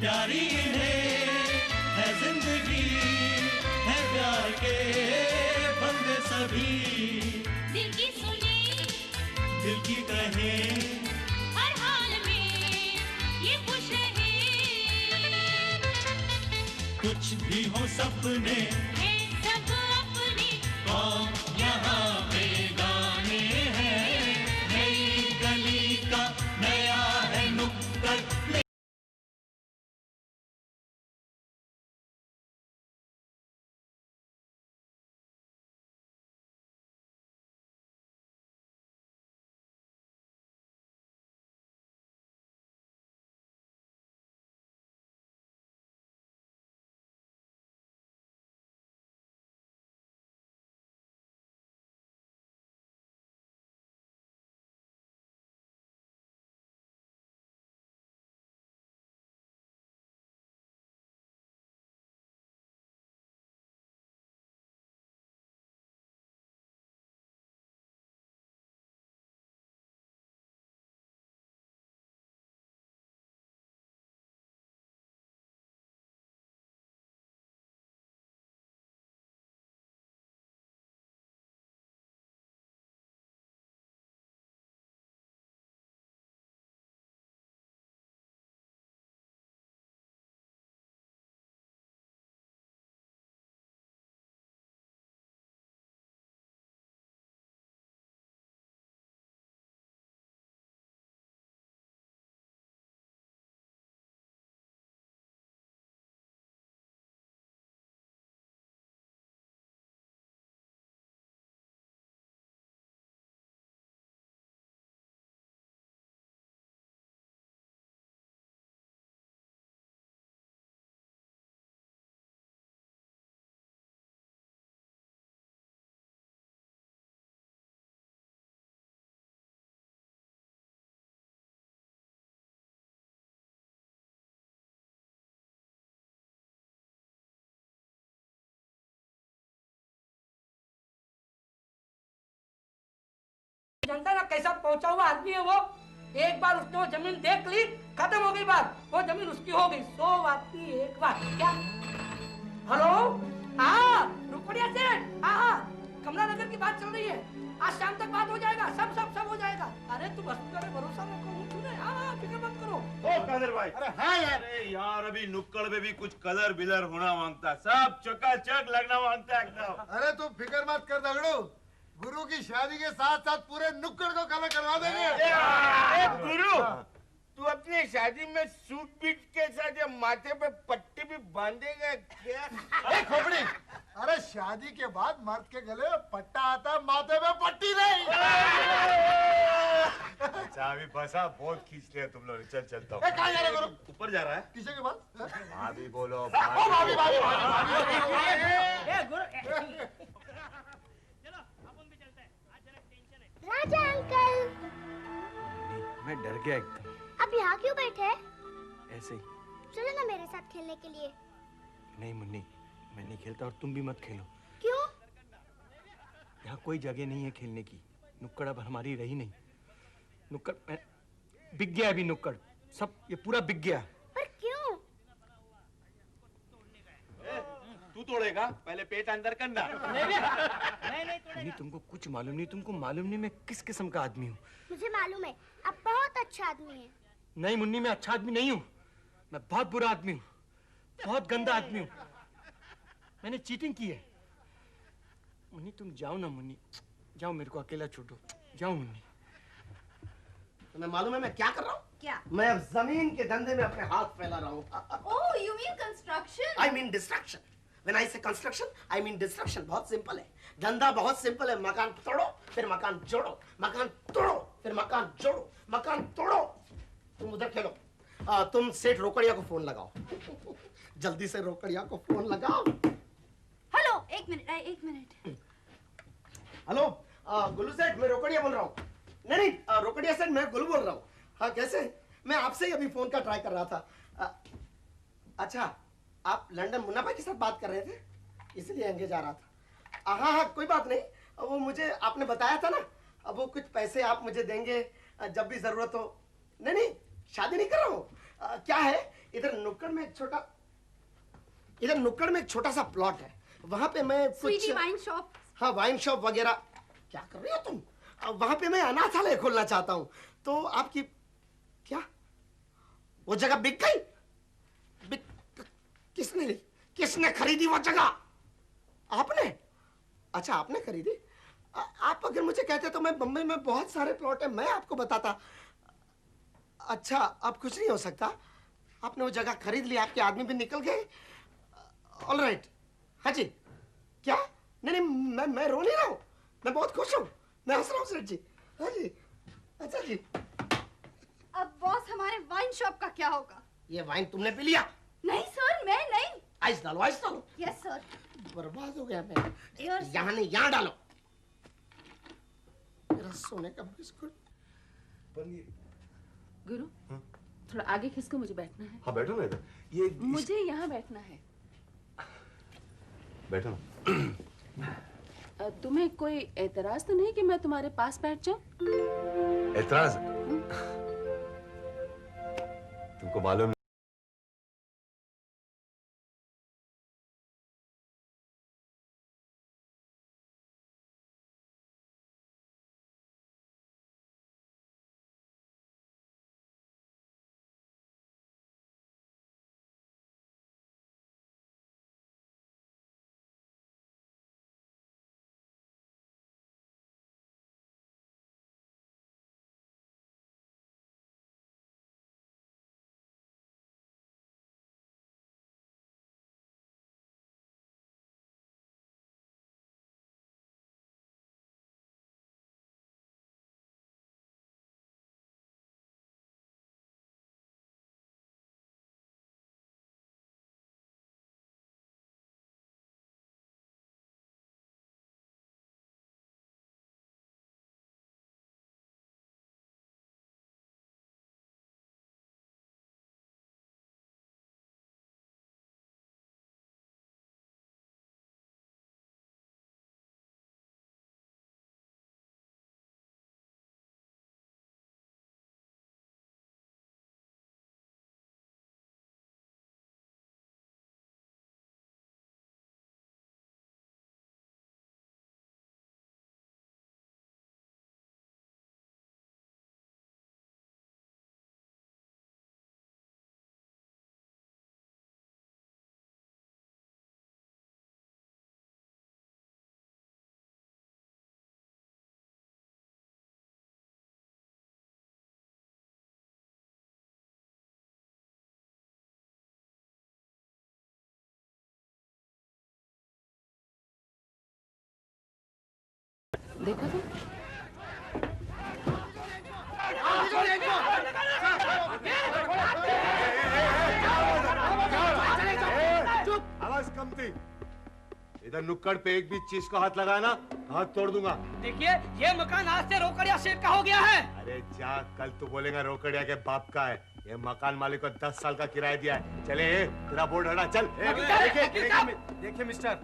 प्यारी इन्हें है जिंदगी, है प्यार के बंदे सभी। दिल की सुने, दिल की कहे, हर हाल में ये खुश रहे। कुछ भी हो सपने है सब अपने, कौन यहाँ बेगाने हैं। नई गली का नया है नुक्कड़। जानता ना कैसा पहुंचा हुआ आदमी है वो। एक बार उसने वो जमीन देख ली, खत्म हो गई बात, वो जमीन उसकी हो गई। 100 आदमी एक बार। क्या? हेलो, हाँ रुपड़िया सेठ, हाँ कमला नगर की बात चल रही है। आज शाम तक बात हो जाएगा, सब हो जाएगा। अरे तू बस पर भरोसा रखो, हाँ फिक्र मत करो। ओ कादर भाई, अरे हाँ यार, अरे यार अभी नुक्कड़ में भी कुछ कलर बिलर होना मांगता, सब चकाचक लगना मांगता एकदम। अरे तू फिक्र मत कर दगड़ू, गुरु की शादी के साथ साथ पूरे नुक्कड़ को कलर करवा देंगे। गुरु, तू अपनी शादी में सूट बीट के साथ या माथे पे पट्टी भी बांधेगा क्या? खोपड़ी, अरे शादी के बाद मर्द के गले में पट्टा आता है, माथे में पट्टी नहीं। अच्छा अभी बसा, बहुत खींच लिया तुम लोग, चल चलता हूँ। कहाँ जा रहा है गुरु? ऊपर जा रहा है। किसी के पास? भाभी बोलो। भाभी। राजा अंकल, मैं डर गया एकदम। आप यहाँ क्यों बैठे हैं? ऐसे ही। चलो ना मेरे साथ खेलने के लिए। नहीं मुन्नी, मैं नहीं खेलता और तुम भी मत खेलो। क्यों? यहाँ कोई जगह नहीं है खेलने की। नुक्कड़ अब हमारी रही नहीं। नुक्कड़ बिक गया, अभी नुक्कड़ सब ये पूरा बिक गया। पर क्यों? तू तोड़ेगा, पहले पेट अंदर करना। नहीं तुमको कुछ मालूम नहीं, तुमको मालूम नहीं मैं किस किस्म का आदमी हूँ। मुझे मालूम है, आप बहुत अच्छा आदमी हैं। नहीं मुन्नी, मैं अच्छा आदमी नहीं हूँ, मैं बहुत बुरा आदमी हूँ, बहुत गंदा आदमी हूँ। मैंने चीटिंग की है। मुन्नी तुम जाओ ना, मुन्नी जाओ, मेरे को अकेला छोड़ो, जाओ मुन्नी। तुम्हें मालूम है मैं क्या कर रहा हूँ? क्या? मैं अब जमीन के धंधे में अपने हाथ फैला रहा हूँ। Oh, you mean construction? I mean destruction. When I say construction, I mean destruction. बहुत सिंपल है, धंधा बहुत सिंपल है। मकान तोड़ो, फिर मकान जोड़ो, मकान तोड़ो, फिर मकान जोड़ो, मकान तोड़ो। तुम उधर खेलो, तुम सेठ रोकड़िया को फोन लगाओ। जल्दी से रोकड़िया को फोन लगाओ। हेलो, एक मिनट। हेलो, गुल्लू सेठ, मैं रोकड़िया बोल रहा हूँ। नहीं, रोकड़िया सेठ, मैं गुल्लू बोल रहा हूँ। हाँ कैसे? मैं आपसे ही अभी फोन का ट्राई कर रहा था। अच्छा, आप लंदन मुन्ना भाई के साथ बात कर रहे थे, इसलिए एंगेज आ रहा था। हाँ कोई बात नहीं, वो मुझे आपने बताया था ना, अब वो कुछ पैसे आप मुझे देंगे जब भी जरूरत हो। नहीं शादी नहीं कर रहा हूँ, क्या है, इधर नुक्कड़ में एक छोटा सा प्लॉट है, वहां पे मैं कुछ वाइन शॉप। हाँ, वाइन शॉप वगैरह। क्या कर रही हो तुम? वहां पे मैं अनाथालय खोलना चाहता हूँ, तो आपकी क्या वो जगह बिक गई? किसने खरीदी वो जगह? आपने? अच्छा, आपने खरीदी। आप अगर मुझे कहते तो मैं बम्बई में बहुत सारे प्लॉट है, मैं आपको बताता। अच्छा, अब कुछ नहीं हो सकता, आपने वो जगह खरीद ली, आपके आदमी भी निकल गए। All right. हाँ जी। क्या? नहीं, मैं रो नहीं रहा हूँ, मैं बहुत खुश हूँ, मैं हंस रहा हूँ सेठ जी। हाँ जी। अच्छा जी। अब बॉस, हमारे वाइन शॉप का क्या होगा? ये वाइन तुमने पी लिया? नहीं सर, मैं नहीं। आइस डालो, आइस डालो। Yes sir. बर्बाद हो गया मैं। यहाँ नहीं, यहाँ डालो। मेरा सोने का बिस्कुट। गुरु, थोड़ा आगे खिसको, मुझे बैठना है। हाँ, बैठो ना इधर। ये मुझे यहाँ बैठना है। बैठो ना। तुम्हें कोई एतराज तो नहीं कि मैं तुम्हारे पास बैठ जाऊं? एतराज? तुमको मालूम देखा तुम? आवाज कम थी। इधर नुक्कड़ पे एक भी चीज को हाथ लगाया ना, हाथ तोड़ दूंगा। देखिए, ये मकान आज से रोकड़िया सेठ का हो गया है। अरे जा, कल तू बोलेगा रोकड़िया के बाप का है। ये मकान मालिक को 10 साल का किराया दिया है। चले, तेरा बोर्ड हटा, चल। देखिए मिस्टर,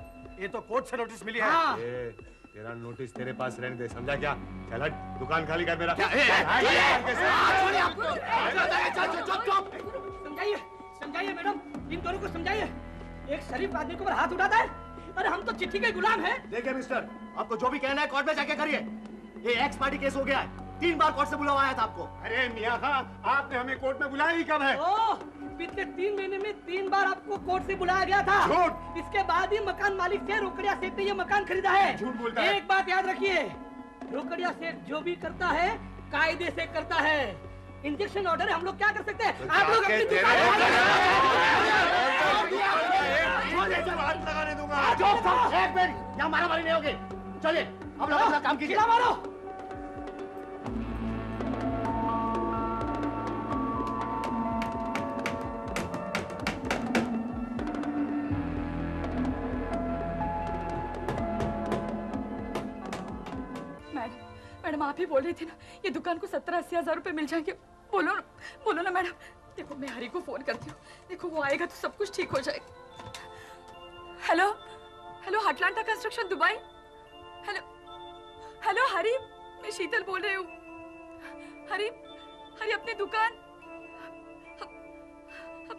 ये तो कोर्ट से नोटिस मिली है। हाँ। तेरा नोटिस तेरे पास रहने दे, समझा क्या? चल हट, दुकान खाली कर मेरा। समझाइए, समझाइए मैडम, इन दोनों को समझाइए। एक शरीफ आदमी के ऊपर हाथ उठाता है, अरे हम तो चिट्ठी के गुलाम हैं। देखिए मिस्टर, आपको जो भी कहना है कोर्ट में जाके करिए। ये एक्स पार्टी केस हो गया है, 3 बार कोर्ट से बुलवाया था आपको। अरे मियां खां, आपने हमें कोर्ट में बुलाया ही कब है? पिछले 3 महीने में 3 बार आपको कोर्ट से बुलाया गया था। झूठ। इसके बाद ही मकान मालिक से रोकड़िया सेठ ने ये मकान खरीदा है। झूठ बोलता है। एक बात याद रखिए, रोकड़िया सेठ जो भी करता है कायदे से करता है। इंजेक्शन ऑर्डर है, हम लोग क्या कर सकते हैं? आप लोग अपनी लगाने दूंगा। एक मिनट, यहाँ मारामारी नहीं होगी। चलिए, अब लोग अपना काम कीजिए। मारो। मैडम, आप ही बोल रही थी ना, ये दुकान को 70-80 हजार रुपए मिल जाएंगे। बोलो ना मैडम। देखो, मैं हरी को फोन करती हूँ, देखो वो आएगा तो सब कुछ ठीक हो जाएगा। Hello, Atlanta construction Dubai. Hello Hari, मैं शीतल बोल रही हूँ। हरी, अपनी दुकान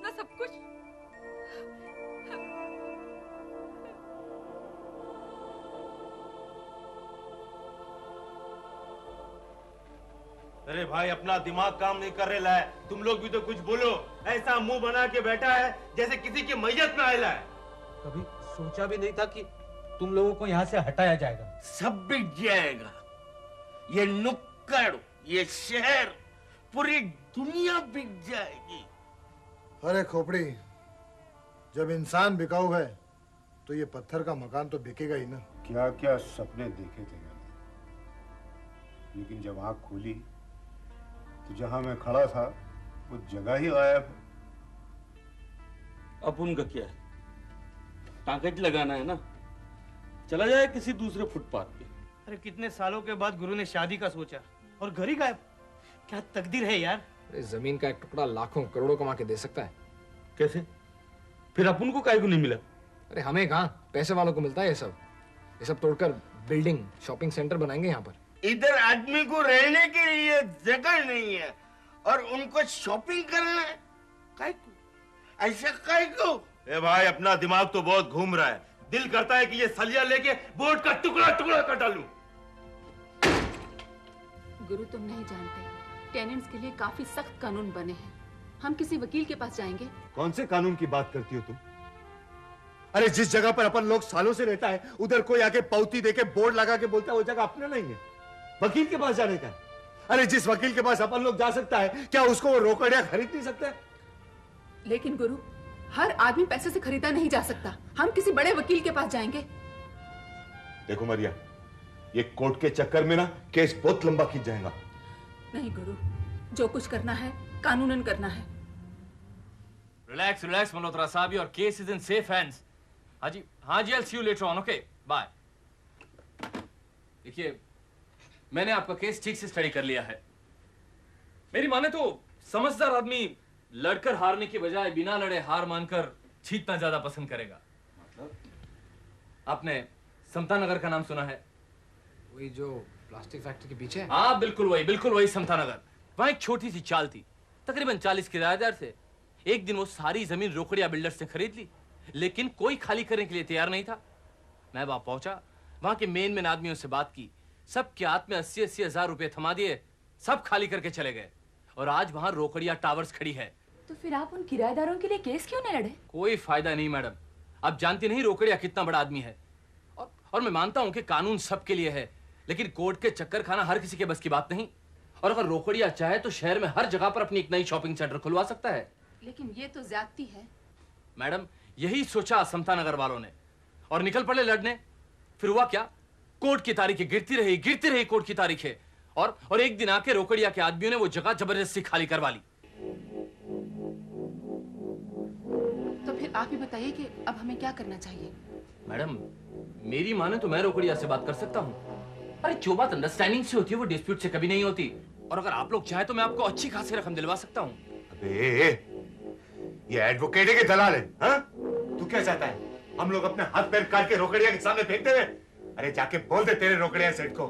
अपना सब कुछ। अरे भाई अपना दिमाग काम नहीं कर रहा है, तुम लोग भी तो कुछ बोलो। ऐसा मुंह बना के बैठा है जैसे किसी की मैयत में आयला है। कभी सोचा भी नहीं था कि तुम लोगों को यहाँ से हटाया जाएगा। सब बिक जाएगा, ये नुक्कड़, ये शहर, पूरी दुनिया बिक जाएगी। अरे खोपड़ी, जब इंसान बिकाऊ है तो ये पत्थर का मकान तो बिकेगा ही ना। क्या क्या सपने देखे थे मैंने, लेकिन जब आंख खोली तो जहां मैं खड़ा था वो जगह ही गायब है। अब उनका क्या है, कागज लगाना है ना, चला जाए किसी दूसरे फुटपाथ पे। अरे कितने सालों के बाद गुरु ने शादी का सोचा और घर ही गायब। क्या तकदीर है यार। अरे जमीन का एक टुकड़ा लाखों करोड़ों कमा के दे सकता है। कैसे? फिर अपन को काहे को नहीं मिला? अरे हमें कहाँ, पैसे वालों को मिलता है ये सब तोड़कर बिल्डिंग, शॉपिंग सेंटर बनाएंगे यहाँ पर। इधर आदमी को रहने के लिए जगह नहीं है और उनको शॉपिंग करना है। काहे को? ऐसा काहे को? ए भाई अपना दिमाग तो बहुत घूम रहा है, दिल करता है कि ये सलिया लेके बोर्ड का टुकड़ा टुकड़ा कर डालूं। गुरु तुम नहीं जानते, टेनेंट्स के लिए काफी सख्त कानून बने हैं। हम किसी वकील के पास जाएंगे। कौन से कानून की बात करती हो तुम? अरे जिस जगह पर अपन लोग सालों से रहता है उधर कोई आके पावती देके बोर्ड लगा के बोलता है वो जगह अपना नहीं है, वकील के पास जाने का। अरे जिस वकील के पास अपन लोग जा सकता है क्या उसको वो रोकड़िया खरीद नहीं सकता है? लेकिन गुरु, हर आदमी पैसे से खरीदा नहीं जा सकता। हम किसी बड़े वकील के पास जाएंगे। देखो मरिया, ये कोर्ट के चक्कर में ना केस बहुत लंबा खींच जाएगा। नहीं गुरु, जो कुछ करना है कानूनन करना है। रिलैक्स रिलैक्स मल्होत्रा साहब, your case is in safe hands. हाँ जी I will see you later on, okay bye. देखिए मैंने आपका केस ठीक से स्टडी कर लिया है। मेरी माने तो समझदार आदमी लड़कर हारने के बजाय बिना लड़े हार मानकर जीतना ज्यादा पसंद करेगा। आपने समता नगर का नाम सुना है? वही जो प्लास्टिक फैक्ट्री के पीछे है? हाँ बिल्कुल वही समता नगर। वहां एक छोटी सी चाल थी, तकरीबन 40 किराएदार थे। एक दिन वो सारी जमीन रोकड़िया बिल्डर्स ने खरीद ली, लेकिन कोई खाली करने के लिए तैयार नहीं था। मैं वहां पहुंचा, वहां के मेन आदमियों से बात की, सब के हाथ में 80-80 हजार रुपए थमा दिए, सब खाली करके चले गए। और आज वहां रोकड़िया टावर्स खड़ी है। तो फिर आप उन किराएदारों के लिए केस क्यों नहीं लड़े? कोई फायदा नहीं मैडम, आप जानती नहीं रोकड़िया कितना बड़ा आदमी है। और मैं मानता हूं कि कानून सबके लिए है, लेकिन कोर्ट के चक्कर खाना हर किसी के बस की बात नहीं। और अगर रोकड़िया चाहे तो शहर में हर जगह पर अपनी एक नई शॉपिंग सेंटर खुलवा सकता है। लेकिन ये तो ज्यादती है। मैडम यही सोचा समता नगर वालों ने और निकल पड़े लड़ने। फिर हुआ क्या, कोर्ट की तारीखें गिरती रही कोर्ट की तारीखें। और एक दिन आके रोकड़िया के आदमियों ने वो जगह जबरदस्ती खाली करवा ली। तो फिर आप ही बताइए कि अब हमें क्या करना चाहिए? मैडम मेरी माने तो मैं रोकड़िया से बात कर सकता हूँ। अरे जो बात अंडरस्टैंडिंग से होती है वो डिस्प्यूट से कभी नहीं होती। और अगर आप लोग चाहे तो मैं आपको अच्छी खासी रकम दिलवा सकता हूँ। अबे ये एडवोकेट है कि दलाल है? हाँ? तू क्या चाहता है? हम लोग अपने हाथ पैर काट के रोकड़िया के सामने फेंकते हुए? अरे जाके बोल दे तेरे रोकड़िया सेठ को।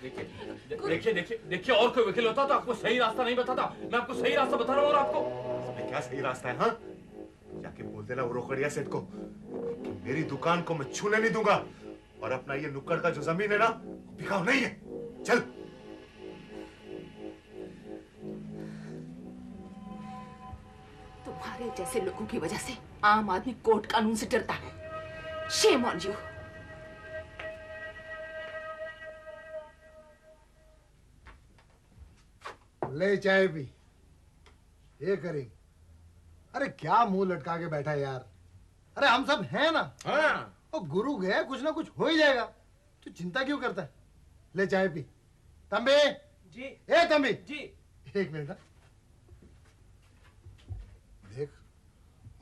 देखिए और कोई वकील होता तो आपको सही रास्ता नहीं बताता। मैं आपको सही रास्ता बता रहा हूँ। और आपको क्या सही रास्ता है? हाँ जाके बोल देना वो रोकड़िया सेठ को कि मेरी दुकान को मैं छूने नहीं दूंगा और अपना ये नुक्कड़ का जो जमीन है ना बिकाऊ नहीं है। चल। तुम्हारे जैसे लोगों की वजह से आम आदमी कोर्ट कानून से डरता है। Shame on you. ले चाय पी। ये करेंगे। अरे क्या मुंह लटका के बैठा है यार। अरे हम सब हैं ना। हाँ। और गुरु गया कुछ ना कुछ हो ही जाएगा, तू चिंता क्यों करता है? ले चाय पी। तंबी जी। ए तंबी जी, एक मिनट। देख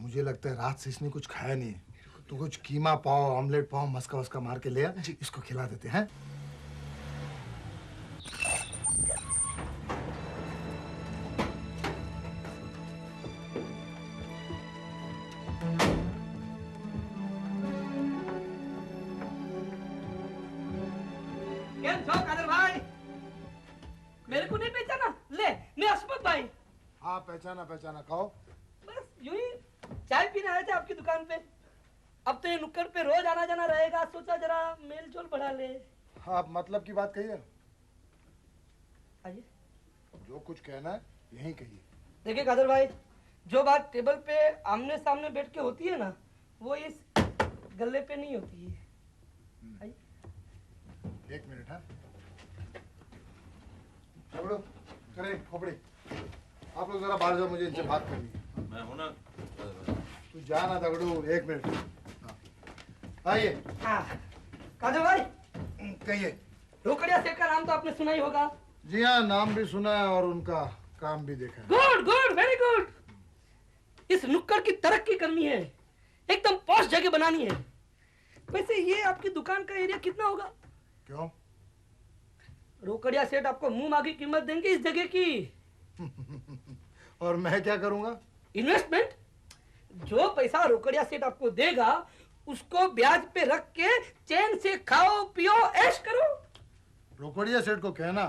मुझे लगता है रात से इसने कुछ खाया नहीं है, तो कुछ कीमा पाव, ऑमलेट पाव, मस्का वस्का मार के ले आ, इसको खिला देते हैं। मेरे को नहीं पहचाना? ले मैं अस्मत भाई। हाँ पहचाना कहो। बस यूं ही चाय पीने आए थे आपकी दुकान पे। अब तो ये नुक्कड़ पे रोज आना जाना रहेगा, सोचा जरा मेल जोल बढ़ा ले। आप मतलब की बात कहिए। आइए। जो कुछ कहना है यही कहिए। देखिए कादर भाई, जो बात टेबल पे आमने सामने बैठ के होती है ना, वो इस गले पे नहीं होती है। आइए। एक मिनट है। छोड़ो, करे खोपड़ी। आप लोग जरा बाहर जाओ, मुझे इनसे बात करनी है। मैं हूं ना। तू जा ना दगड़ू, एक मिनट। आइए। हाँ कादर भाई कहिए। रोकड़िया सेठ का नाम तो आपने सुना ही होगा। जी हाँ, नाम भी सुना है और उनका काम भी देखा है। Good good very good. इस नुक्कड़ की तरक्की करनी है, एकदम पॉश जगह बनानी है। वैसे ये आपकी दुकान का एरिया कितना होगा? क्यों? रोकड़िया सेठ आपको मुंह मांगी कीमत देंगे इस जगह की। और मैं क्या करूंगा? इन्वेस्टमेंट। जो पैसा रोकड़िया सेठ आपको देगा उसको ब्याज पे रख के चैन से खाओ पियो ऐश करो। रोकड़िया सेठ को कहना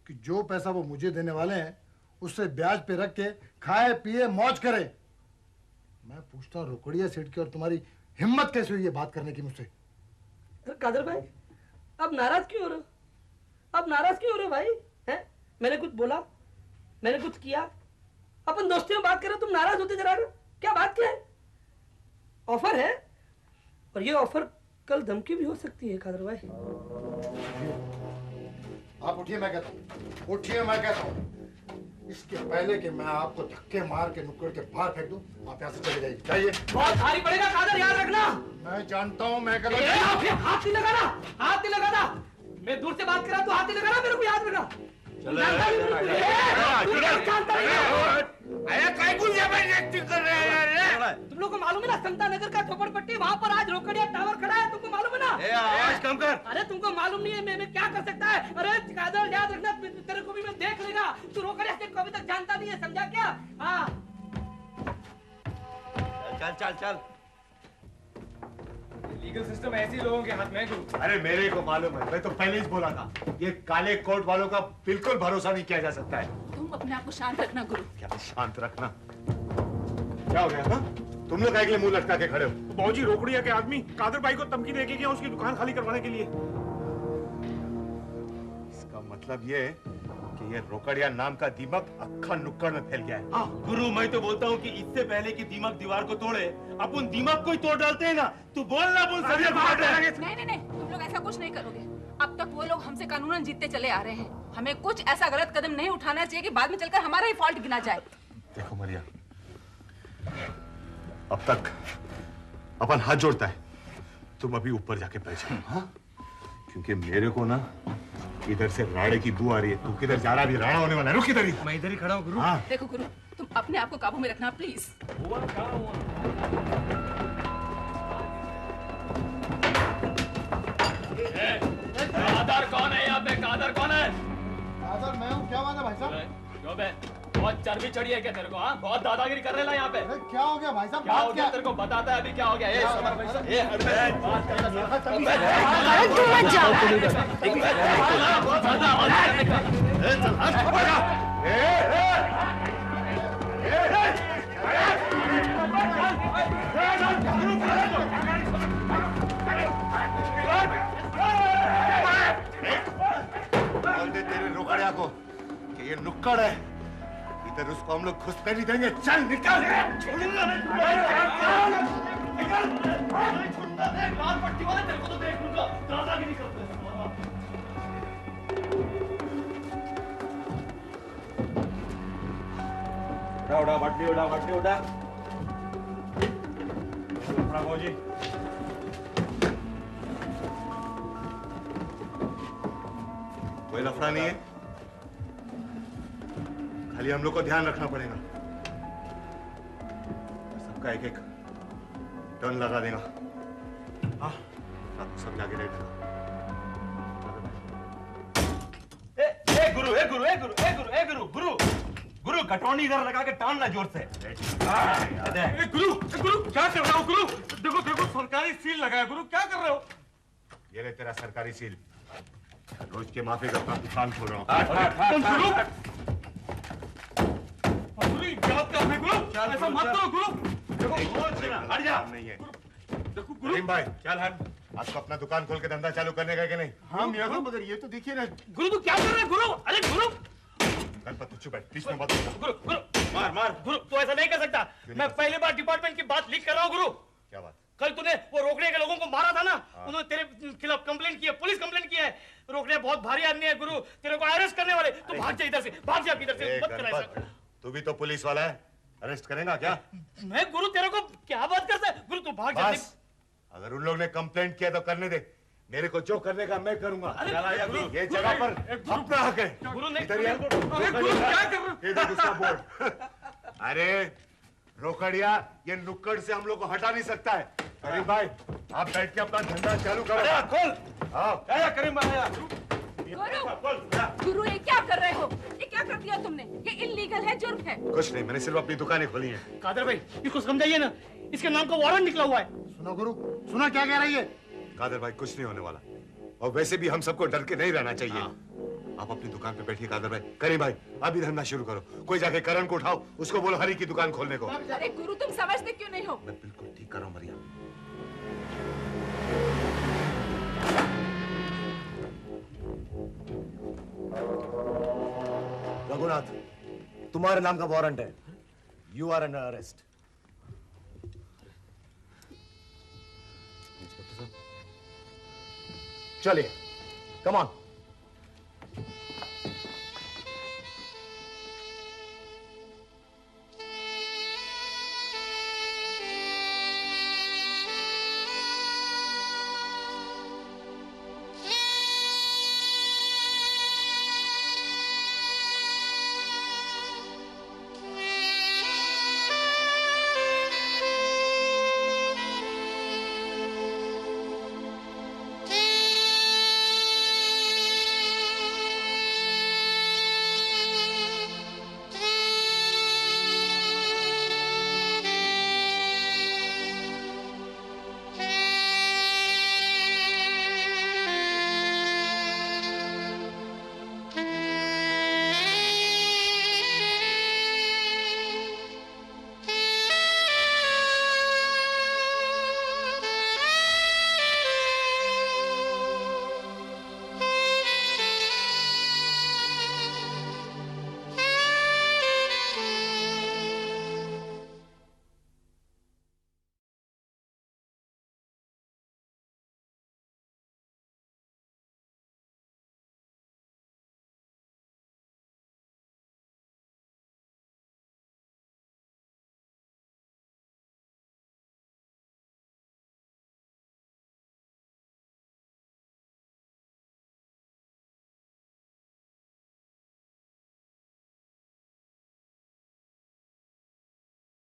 कि जो पैसा वो मुझे देने वाले हैं उससे ब्याज पे रख के खाए पिए मौज करे। मैं पूछता हूँ रोकड़िया सेठ की और तुम्हारी हिम्मत कैसे हुई ये बात करने की मुझसे? कादर भाई अब नाराज क्यों हो रहे हो? अब नाराज क्यों हो रहे हो भाई? हैं? मैंने कुछ बोला? मैंने कुछ किया? अपन दोस्ती में बात कर रहे हो, तुम नाराज होते जरा रहे हो। क्या बात क्या है? ऑफर है और ये ऑफर कल धमकी भी हो सकती है कादर भाई। आप उठिए, मैं कहता हूँ। उठिए, मैं कहता हूँ। इसके पहले कि मैं आपको धक्के मार के नुक्कड़ के बाहर फेंक दूं, आप यहाँ से चले जाइए। जाइए। बहुत भारी पड़ेगा कादर, याद रखना। मैं जानता हूँ, मैं कहता हूँ। हाथ नहीं लगाना, हाथ नहीं लगाना। मैं दूर से बात कर रहा तू हाथ नहीं लगाना, मेरे को याद रखना। तुम लोग को मालूम है ना समता नगर का झोपड़पट्टी, वहाँ पर आज रोकड़िया टावर खड़ा है, तुमको मालूम है ना? आवाज कम कर। अरे तुमको मालूम नहीं है मैं क्या कर सकता है? अरे कादर याद रखना, तेरे को भी मैं देख लेगा। तू रोकड़िया सेठ को अभी तक जानता नहीं है, समझा क्या? हाँ चल चल चल। लीगल सिस्टम ऐसे ही लोगों के हाथ में है गुरु। अरे मेरे को मालूम है, मैं तो पहले ही बोला था, ये काले कोट वालों का बिल्कुल भरोसा नहीं किया जा सकता है। तुम अपने आप को शांत रखना गुरु। क्या शांत रखना? क्या हो गया? हाँ? तुम लोग के लिए मुंह लटका के खड़े हो? बाबूजी रोकड़िया के आदमी कादर भाई को धमकी देके गया उसकी दुकान खाली करवाने के लिए। इसका मतलब ये कि ये रोकड़िया नाम का दीमक अक्खा नुक्कड़ में फैल गया है। हाँ गुरु, मैं तो बोलता हूँ कि इससे पहले कि दीमक दीवार को तोड़े, अपन दीमक को ही तोड़ डालते हैं ना। तू बोल ना बोल सभी नहीं, तुम लोग ऐसा कुछ नहीं करोगे। अब तक वो लोग हमसे कानूनन जीतते चले आ रहे हैं। हमें कुछ ऐसा गलत कदम नहीं उठाना चाहिए कि बाद में चलकर हमारा ही फॉल्ट गिना जाए। देखो मरिया, अब तक अपन हाथ जोड़ता है, तुम अभी ऊपर जाके बैठ जाओ। हाँ? क्योंकि मेरे को ना इधर से राड़े की बू आ रही है। तू किधर जा रहा? अभी राड़ा होने वाला है। रुक इधर ही। मैं इधर ही खड़ा हूँ गुरु। हाँ। देखो गुरु, तुम अपने आप को काबू में रखना प्लीज। कादर कौन है यहाँ पे? कादर कौन है? कादर मैं हूँ। क्या बात है भाई साहब? जो बे, बहुत चर्बी चढ़ी है क्या तेरे को? हाँ, बहुत दादागिरी कर रहा है यहाँ पे। क्या हो गया भाई साहब? क्या हो गया तेरे को? बताता है अभी क्या हो गया। ये हट बे, बात कर रहा तू मत जा। बहुत ज्यादा आवाज करने का। बोल दे तेरे रोकड़िया को कि ये नुक्कड़ है, इधर उसको हम लोग घुसने नहीं देंगे। चल निकल। छोड़ूंगा नहीं। लाल पट्टी वाले तेरे को तो देख लूंगा। दादागिरी करते हैं। उड़ा भट्टी उड़ा भट्टी उड़ा। जी कोई लफड़ा नहीं है, खाली हम लोग को ध्यान रखना पड़ेगा। सबका एक एक टर्न लगा देगा। हाँ, सब जाके रेड लगा। गुरु ए गुरु ए गुरु ए गुरु ए गुरु गुरु गुरु कटौनी इधर लगा के टान ना जोर से। गुरु गुरु क्या कर रहे हो? गुरु देखो देखो सरकारी सील लगा है। गुरु क्या कर रहे हो? ये ले तेरा सरकारी सील। रोज के माफी का अपना दुकान खोल रहा हूँ। गुरु याद कर गुरु ऐसा मत करो गुरु। हट जा। नहीं है करीम भाई, चल हट। आपको अपना दुकान खोल के धंधा चालू करने का कि नहीं? हाँ मियां साहब, मगर ये तो देखिए ना। गुरु तू क्या कर रहा है गुरु? अरे गुरु गणपत चुप बैठ, बीच में मत गुरु गुरु मार मार। गुरु तू ऐसा नहीं कर सकता। मैं पहली बार डिपार्टमेंट की बात लीक कर रहा हूँ गुरु। क्या बात? कल तूने वो रोकड़े के लोगों को मारा था ना, उन्होंने तेरे खिलाफ कंप्लेंट की है, पुलिस कंप्लेंट की है। रोकड़े बहुत भारी आदमी है गुरु, तेरे को अरेस्ट करने वाले। तू भाग जा इधर से, भाग जा इधर से, मत कर ऐसा। तू भी तो पुलिस वाला है, अरेस्ट करेगा क्या? मैं गुरु तेरे को क्या बात करता है? गुरु तू भाग जा। अगर उन लोग ने कंप्लेंट किया तो करने दे, मेरे को जो करने का मैं करूंगा। ये जगह पर अपना हक है। गुरु नहीं, इधर बोर्ड। अरे रोकड़िया, ये नुक्कड़ से हम लोग को हटा नहीं सकता है। करीम भाई, आप बैठ के अपना धंधा चालू करो। खोल। हाँ करीम भाई। गुरु ये क्या कर रहे हो? ये क्या कर दिया तुमने? ये इल्लीगल है, जुर्म है। कुछ नहीं, मैंने सिर्फ अपनी दुकानें खोली हैं। कादर भाई इसको समझाइए ना, इसके नाम का वारंट निकला हुआ है। सुनो गुरु, सुना क्या कह रही है? कादर भाई कुछ नहीं होने वाला, और वैसे भी हम सबको डर के नहीं रहना चाहिए। आप अपनी दुकान पे बैठिए कादर भाई। करीम भाई अभी धंधा शुरू करो। कोई जाके करण को उठाओ, उसको बोलो हरी की दुकान खोलने को। अरे गुरु तुम समझते क्यों नहीं हो? मैं बिल्कुल ठीक कर रहा हूँ मरिया। रघुनाथ, तुम्हारे नाम का वारंट है। You are under arrest. चलिए, कम ऑन।